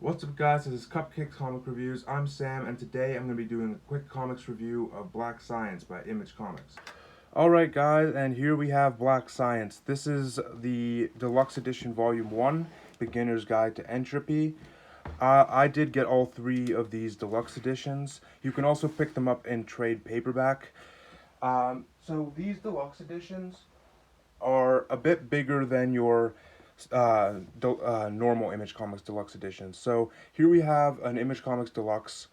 What's up, guys? This is Cupcake Comic Reviews. I'm Sam, and today I'm going to be doing a quick comics review of Black Science by Image Comics. Alright, guys, and here we have Black Science. This is the Deluxe Edition Volume 1, Beginner's Guide to Entropy. I did get all three of these deluxe editions. You can also pick them up in trade paperback. So these deluxe editions are a bit bigger than your normal Image Comics Deluxe editions. So here we have an Image Comics Deluxe.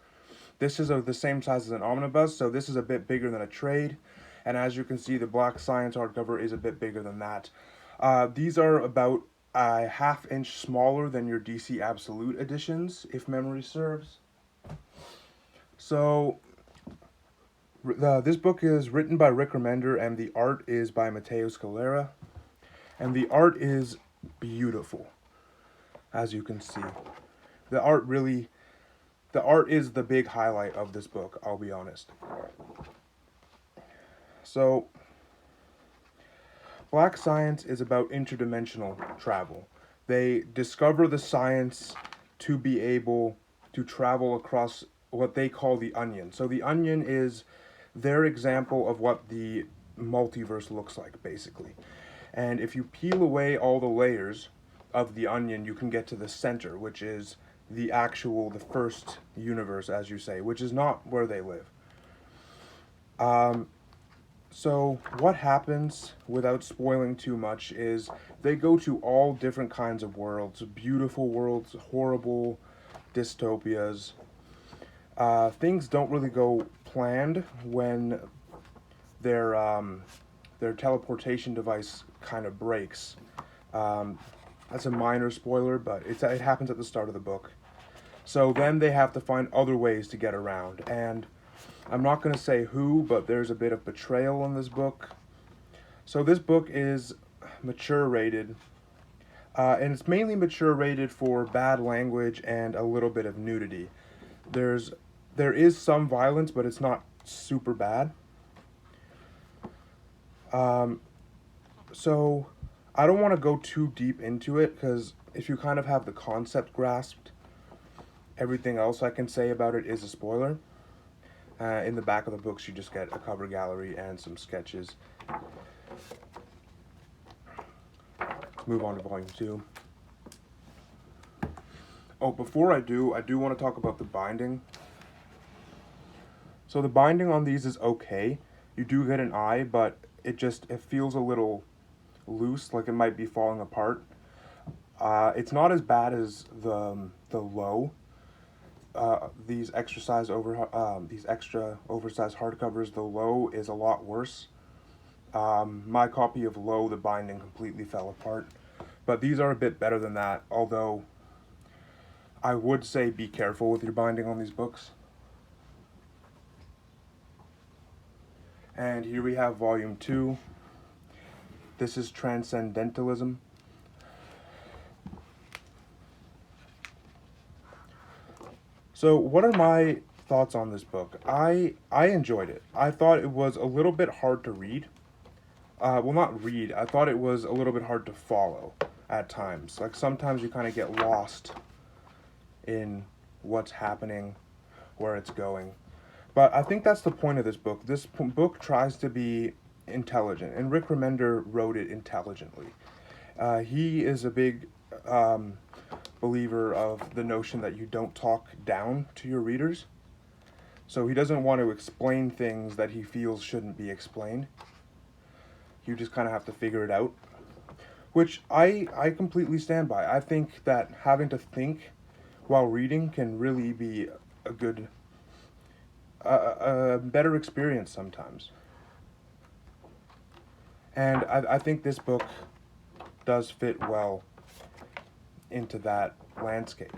This is the same size as an omnibus, so this is a bit bigger than a trade. And as you can see, the Black Science hardcover is a bit bigger than that. These are about a half-inch smaller than your DC Absolute editions, if memory serves. So this book is written by Rick Remender, and the art is by Matteo Scalera. And the art is beautiful, as you can see. The art is the big highlight of this book, I'll be honest. So, Black Science is about interdimensional travel. They discover the science to be able to travel across what they call the onion. So the onion is their example of what the multiverse looks like, basically. And if you peel away all the layers of the onion, you can get to the center, which is the first universe, as you say, which is not where they live. So what happens, without spoiling too much, is they go to all different kinds of worlds, beautiful worlds, horrible dystopias. Things don't really go planned when their teleportation device kind of breaks. That's a minor spoiler, but it happens at the start of the book. So then they have to find other ways to get around, and I'm not going to say who, but there's a bit of betrayal in this book. So this book is mature rated, and it's mainly mature rated for bad language and a little bit of nudity. There is some violence, but it's not super bad. So I don't want to go too deep into it, because if you kind of have the concept grasped, everything else I can say about it is a spoiler. In the back of the books, you just get a cover gallery and some sketches. Let's move on to Volume 2. Oh, before I do want to talk about the binding. So the binding on these is okay. You do get an eye, but it feels a little loose, like it might be falling apart. It's not as bad as the low. These extra oversized hardcovers. The low is a lot worse. My copy of Low, the binding completely fell apart, but these are a bit better than that. Although I would say be careful with your binding on these books. And here we have Volume 2. This is Transcendentalism. So what are my thoughts on this book? I enjoyed it. I thought it was a little bit hard to read. Well, not read. I thought it was a little bit hard to follow at times. Like sometimes you kind of get lost in what's happening, where it's going. But I think that's the point of this book. This book tries to be intelligent, and Rick Remender wrote it intelligently. He is a big believer of the notion that you don't talk down to your readers. So he doesn't want to explain things that he feels shouldn't be explained. You just kind of have to figure it out, which I completely stand by. I think that having to think while reading can really be a good, a better experience sometimes. And I think this book does fit well into that landscape.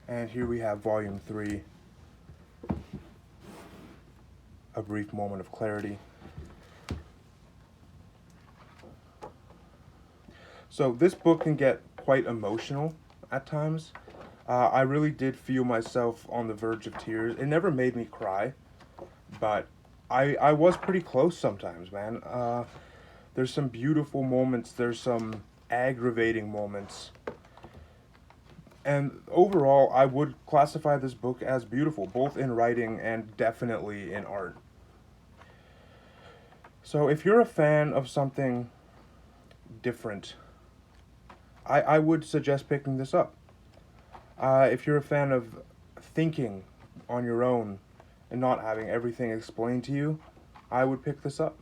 And here we have Volume 3, A Brief Moment of Clarity. So this book can get quite emotional at times. I really did feel myself on the verge of tears. It never made me cry, but I was pretty close sometimes, man. There's some beautiful moments, there's some aggravating moments. And overall, I would classify this book as beautiful, both in writing and definitely in art. So if you're a fan of something different, I would suggest picking this up. If you're a fan of thinking on your own and not having everything explained to you, I would pick this up.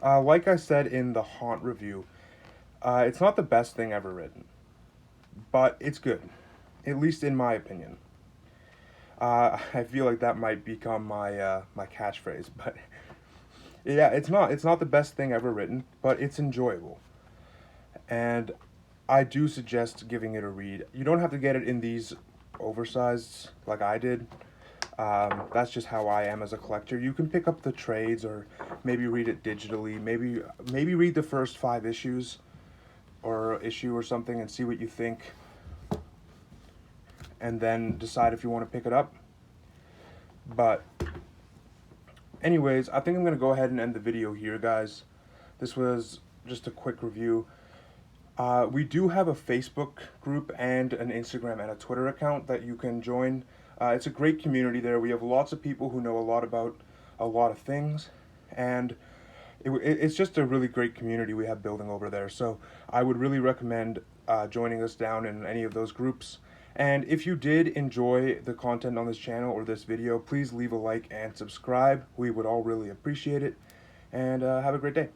Like I said in the Haunt review, it's not the best thing ever written, but it's good, at least in my opinion. I feel like that might become my catchphrase, but yeah, it's not the best thing ever written, but it's enjoyable, and I do suggest giving it a read. You don't have to get it in these oversized like I did. That's just how I am as a collector. You can pick up the trades or maybe read it digitally. Maybe read the first 5 issues or issue or something and see what you think, and then decide if you want to pick it up. But anyways, I think I'm going to go ahead and end the video here, guys. This was just a quick review. We do have a Facebook group and an Instagram and a Twitter account that you can join. It's a great community there. We have lots of people who know a lot about a lot of things, and it's just a really great community we have building over there. So I would really recommend joining us down in any of those groups. And if you did enjoy the content on this channel or this video, please leave a like and subscribe. We would all really appreciate it. And have a great day.